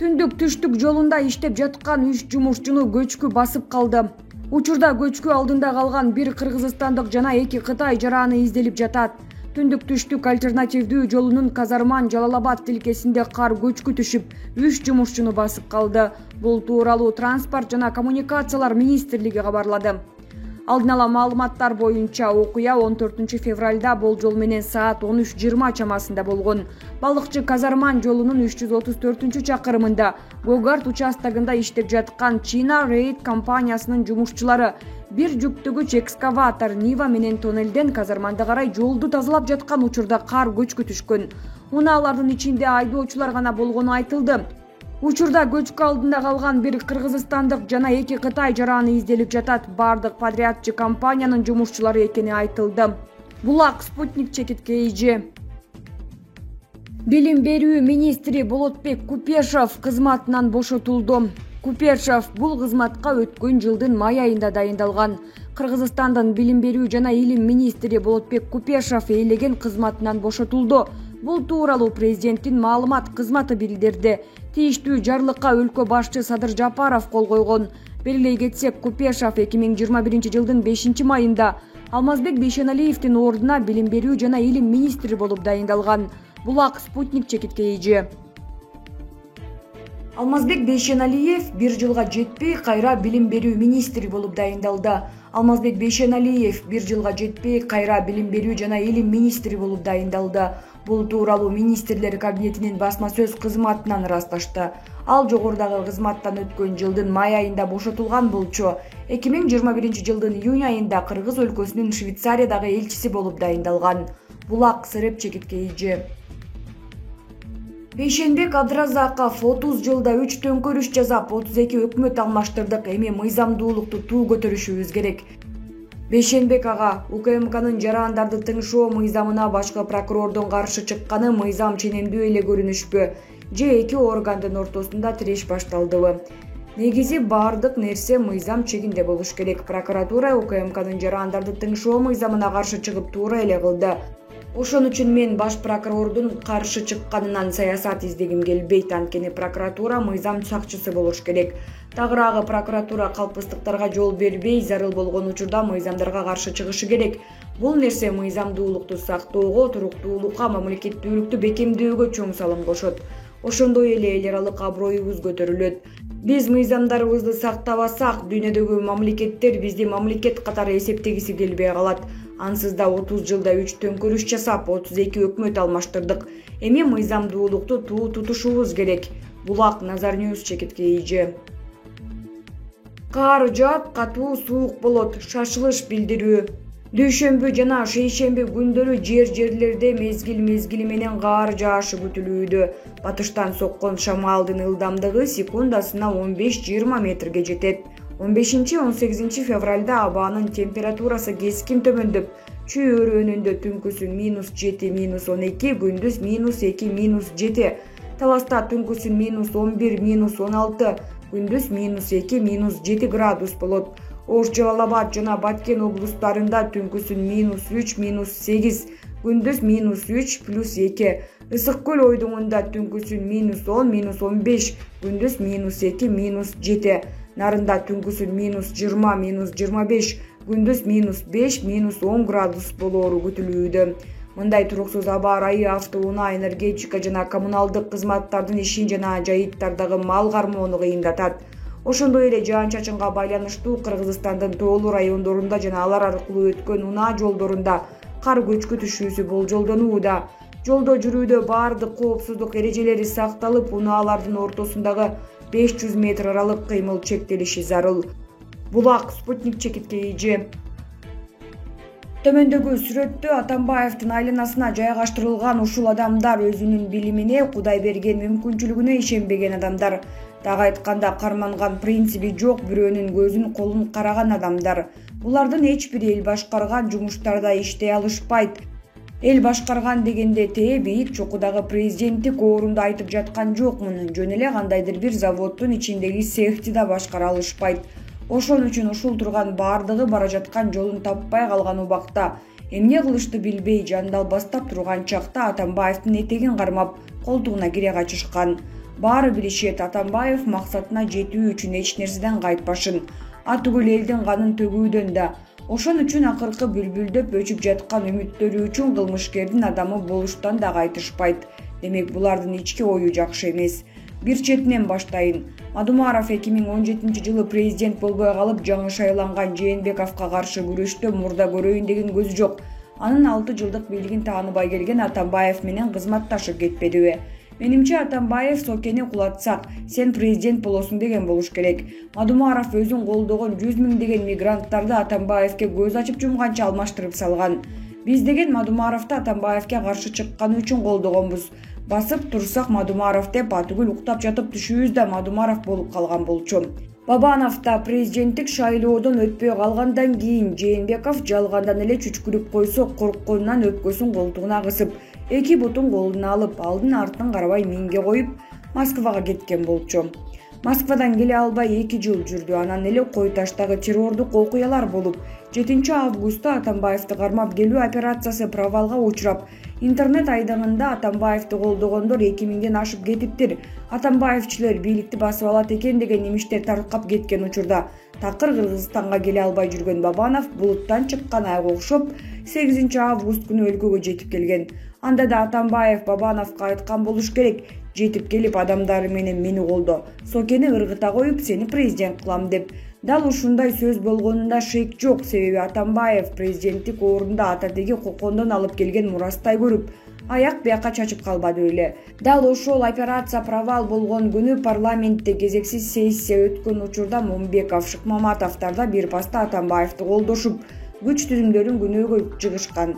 Түндүк түштүк жолунда иштеп жаткан 3 жумушчуну көчкү басып калды. Учурда көчкү алдында калган бир кыргызстандык жана 2 Кытай жараны изделип жатат. Түндүк түштүк альтернативдүү жолунун Казарман-Жалалабад тилкесинде кар көчкү түшүп, 3 жумушчуну басып калды. Бул тууралуу Транспорт жана коммуникациялар министрлиги кабарлады. Алдын ала маалыматтар боюнча окуя 14 февралда болжол менен саат 13:20 чамасында болгон. Балыкчы Казарман жолунун 334-чакырымында Гогарт участогунда иштеп жаткан China Raid компаниясынын жумушчулары бир жүктөгүч экскаватор Нива менен тоннелден Казарманга карай жолду тазалап жаткан учурда кар көчкү түшкөн. Унаалардын ичинде айдоочулар гана болгону айтылды. Учурда көчкү алдында калган бир кыргызстандык жана 2 Кытай жараны изделип жатат. Бардык подрядчы компаниянын жумушчулары экени айтылды. Булак Спутник чекитке ийжи. Билим берүү министри Болотбек Купешов кызматынан бошотулду. Купешов бул кызматка өткөн жылдын май айында дайындалган. Кыргызстандын билим берүү жана илим министри Болотбек Купешов ээлеген кызматынан бошотулду. Бул тууралуу президенттин маалымат кызматы билдирди. Тийиштүү жарлыкка өлкө башчы Садыр Жапаров кол койгон. Белгилей кетсек, Купешов 2021 жылдын 5-майында Алмазбек Бейшеналиевдин ордуна билим берүү жана илим министри болуп дайындалган. Булак Спутник чекитке ийжи. Алмазбек Бейшеналиев 1 жылга жетпей кайра билим берүү министри болуп дайындалды. Алмазбек Бейшеналиев 1 жылга жетпей кайра билим берүү жана илим министри болуп дайындалды. Бул тууралуу министрлер кабинетинин басма сөз кызматынан ырасташты. Ал жогорудагы кызматтан өткөн жылдын май айында бошотулган болчу. 2021 жылдын июнь айында Кыргыз өлкөсүнүн Швейцариядагы элчиси болуп дайындалган. Булак Сыреп чекитке ийжи. Бейшенбек Абдыразаков 30 жылда 3 төңкөрүш жасап, 32 өкмөт алмаштырдык. Эми мыйзамдуулукту туу көтөрүшүбүз керек. Бейшенбек ага УКМКнын жарандарды тыңшоо мыйзамына башкы прокурордун каршы чыкканы мыйзам ченемдүү эле көрүнүшпү же эки органдын ортосунда тиреш башталдыбы? Негизи бардык нерсе мыйзам чегинде болуш керек. Прокуратура УКМКнын жарандарды тыңшоо мыйзамына каршы чыгып туура эле кылды. Ошон үчүн мен баш прокурордун каршы чыкканынан саясат издегим келбейт. Анткени прокуратура мыйзам сакчысы болуш керек. Тагыраагы прокуратура калпыстыктарга жол бербей, зарыл болгон учурда мыйзамдарга каршы чыгышы керек. Бул нерсе мыйзамдуулукту сактоого, туруктуулукка, мамлекеттүүлүктү бекемдөөгө чоң салым кошот. Ошондой эле эл аралык аброюбуз көтөрүлөт. Биз мыйзамдарыбызды сактабасак, дүйнөдөгү мамлекеттер бизди мамлекет катары эсептегиси келбей калат. Ансыз да 30 жылда 3 төңкөрүш жасап, 32 өкмөт алмаштырдык. Эми мыйзамдуулукту туу тутушубуз керек. Булак Назарньюс чекитке ийжи. Кар жаап, катуу суук болот. Шашылыш билдирүү. Дүйшөмбү жана шейшемби күндөрү жерлерде мезгил менен кар жаашы күтүлүүдө. Батыштан соккон шамалдын ылдамдыгы секундасына 15-20 метрге жетет. 15-18 февралда абанын температурасы кескин төмөндөп, чүй өрөөнүндө түнкүсүн -7, -12, күндүз -2, -7. Таласта түнкүсүн -11, -16, күндүз -2, -7 градус болот. Ош, Жалалабад жана Баткен облустарында түнкүсүн -3, -8, күндүз -3, +2. Ысык көл ойдуңунда түнкүсүн -10, -15, күндүз -2, -7. Нарында түнкүсүн -20, -25, күндүз -5, -10 градус болоору күтүлүүдө. Мындай туруксуз аба ырайы автоунаа, энергетика жана коммуналдык кызматтардын ишин жана жайыттардагы мал кармоону кыйындатат. Ошондой эле жаан-чачынга байланыштуу Кыргызстандын тоолуу райондорунда жана алар аркылуу өткөн унаа жолдорунда кар көчкү түшүүсү болжолдонууда. Жолдо жүрүүдө бардык коопсуздук эрежелери сакталып, унаалардын ортосундагы 500 метр аралык кыймыл чектелиши зарыл. Булак Спутник чекитке ийжи. Төмөндөгү сүрөттө Атамбаевдин айланасына жайгаштырылган ушул адамдар өзүнүн билимине, Кудай берген мүмкүнчүлүгүнө ишенбеген адамдар. Дагы айтканда, карманган принциби жок, бирөөнүн көзүн колун караган адамдар. Булардын эч бири эл башкарган жумуштарда иштей алышпайт. Эл башкарган дегенде бийик чокудагы президенттик орунду айтып жаткан жокмун. Жөн эле кандайдыр бир заводдун ичиндеги цехти да башкара алышпайт. Ошон үчүн ушул турган бардыгы бара жаткан жолун таппай калган убакта, эмне кылышты билбей жандалбастап турган чакта Атамбаевдин этегин кармап колтугуна кире качышкан. Баары билишет, Атамбаев максатына жетүү үчүн эч нерседен кайтпашын, атүгүл элдин канын төгүүдөн да. Ошон үчүн акыркы бүлбүлдөп өчүп жаткан үмүттөрү үчүн кылмышкердин адамы болуштан да кайтышпайт. Демек булардын ички ою жакшы эмес. Бир четинен баштайын. Мадумаров 2017 жылы президент болбой калып, жаңы шайланган Жээнбековго каршы күрөштө мурда көрөйүн деген көзү жок. Анын 6 жылдык бийлигин тааныбай келген Атамбаев менен кызматташып кетпедиби? Менимче Атамбаев Сокени кулатсак, сен президент болосуң деген болуш керек. Мадумаров өзүн колдогон 100 миңдеген мигранттарды Атамбаевке көз ачып жумганча алмаштырып салган. Биз деген Мадумаровду Атамбаевке каршы чыкканы үчүн колдогонбуз. Басып турсак Мадумаров деп, атүгүл уктап жатып түшүүбүз да Мадумаров болуп калган болчу. Бабанов да президенттик шайлоодон өтпөй калгандан кийин Жээнбеков жалгандан эле чүчкүрүп койсо, коркконунан өпкөсүн колтугуна кысып, эки бутун колуна алып, алдын артын карабай минге коюп, Москвага кеткен болчу. Москвадан келе албай 2 жыл жүрдү. Анан эле Кой Таштагы террордук окуялар болуп, 7 августта Атамбаевди кармап келүү операциясы провалга учурап, интернет айдыңында Атамбаевди колдогондор 2000ден ашып кетиптир. Атамбаевчилер бийликти басып алат экен деген имиштер таркап кеткен учурда такыр Кыргызстанга келе албай жүргөн Бабанов булуттан чыккан айга окшоп 8 август күнү өлкөгө жетип келген. Анда да Атамбаев Бабановго айткан болуш керек: жетип келип адамдары менен мени колдо, Сокени ыргыта коюп сени президент кылам деп. Дал ушундай сөз болгонунда шек жок, себеби Атамбаев президенттик орунда атадеги кокондон алып келген мурастай көрүп, аяк бияка чачып калбады беле. Дал ошол операция провал болгон күнү парламентте кезексиз сессия өткөн учурда Момбеков, Шыкмаматовдор да бир паста Атамбаевди колдошуп, күч түзүмдөрүн күнөөгө жыгышкан.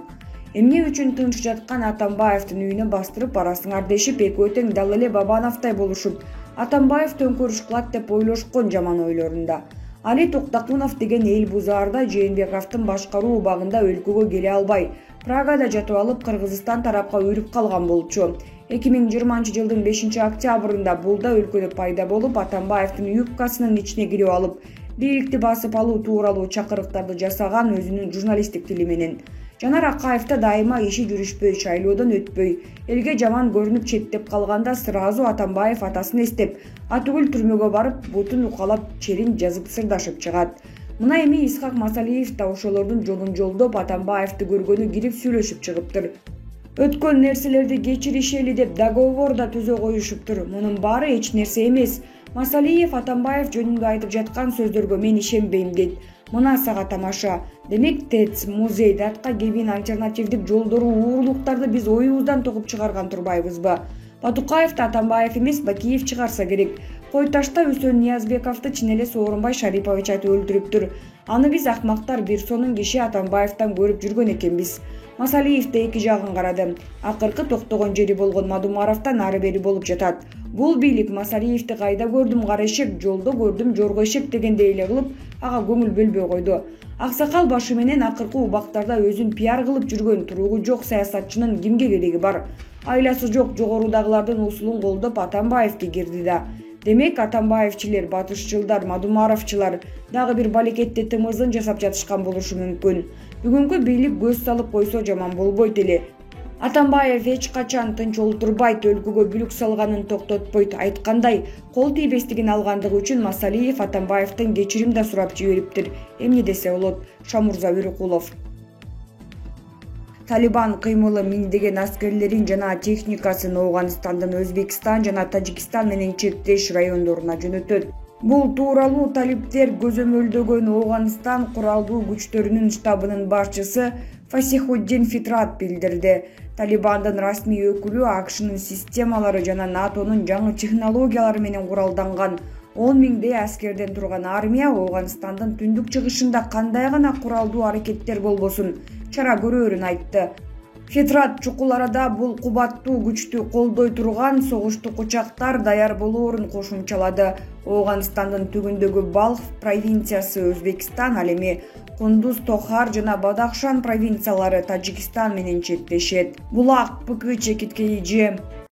Эмне үчүн тынч жаткан Атамбаевдин үйүнө бастырып барасыңар дешип, экөө тең дал эле Бабановдай болушуп, Атамбаев төңкөрүш кылат деп ойлошкон жаман ойлорунда. Али Токтакунов деген эл бузаарда Жээнбековдун башкаруу убагында өлкөгө келе албай, Прагада жатып алып, Кыргызстан тарапка өрүп калган болчу. 2020 жылдын 5 октябрында булда өлкөдө пайда болуп, Атамбаевдин юбкасынын ичине кирип алып, бийликти басып алуу тууралуу чакырыктарды жасаган өзүнүн журналисттик тили менен. Жанар Акаевда дайыма иши жүрүшпөй, шайлоодон өтпөй, элге жаман көрүнүп четтеп калганда сразу Атамбаев атасын эстеп, атүгүл түрмөгө барып, бутун укалап, черин жазып сырдашып чыгат. Мына эми Исхак Масалиев да ошолордун жолун жолдоп, Атамбаевди көргөнү кирип сүйлөшүп чыгыптыр. Өткөн нерселерди кечиришели деп договор да түзө коюшуптур. Мунун баары эч нерсе эмес. Масалиев Атамбаев жөнүндө айтып жаткан сөздөргө мен ишенбейм дейт. Мына сага тамаша. Демек ТЭЦ, музей, датка кебин альтернативдик жолдору, уурулуктарды биз оюбуздан тогуп чыгарган турбайбызбы? Батукаевди Атамбаев эмес, Бакиев чыгарса керек. Кой Ташта Үсөн Ниязбековду чын эле Сооронбай Шарипович айтып өлтүрүптүр. Аны биз акмактар, бир сонун киши Атамбаевден көрүп жүргөн экенбиз. Масалиев да эки жагын карады. Акыркы токтогон жери болгон Мадумаровдон ары бери болуп жатат. Бул бийлик Масалиевди кайда көрдүм, кара эшек, жолдо көрдүм, жорго эшек дегендей эле кылып, ага көңүл бөлбөй койду. Аксакал башы менен акыркы убактарда өзүн пиар кылып жүргөн туругу жок саясатчынын кимге кереги бар? Айласы жок жогорудагылардын усулун колдоп Атамбаевге кирди да. Демек Атамбаевчилер, батышчылдар, Мадумаровчылар дагы бир балекетте тымызын жасап жатышкан болушу мүмкүн. Бүгүнкү бийлик көз салып койсо жаман болбойт эле. Атамбаев эч качан тынч олтурбайт, өлкөгө бүлүк салганын токтотпойт. Айткандай, кол тийбестигин алгандыгы үчүн Масалиев Атамбаевден кечирим да сурап жибериптир. Эмне десе болот? Шамурза Өрүкулов. Талибан кыймылы миңдеген аскерлерин жана техникасын Ооганстандын Өзбекстан жана Тажикстан менен чектеш райондоруна жөнөтөт. Бул тууралуу талиптер көзөмөлдөгөн Ооганстан куралдуу күчтөрүнүн штабынын башчысы Фасихуддин Фитрат билдирди. Талибандын расмий өкүлү АКШнын системалары жана НАТОнун жаңы технологиялары менен куралданган 10 миңдей аскерден турган армия Ооганстандын түндүк чыгышында кандай гана куралдуу аракеттер болбосун чара көрөөрүн айтты. Фитрат чукул арада бул кубаттуу күчтү колдой турган согуштук учактар даяр болоорун кошумчалады. Ооганстандын түгүндөгү Балх провинциясы Өзбекстан, ал эми Кундуз, Тохар жана Бадахшан провинциялары Тажикстан менен чектешет. Булак ПК чекиткеи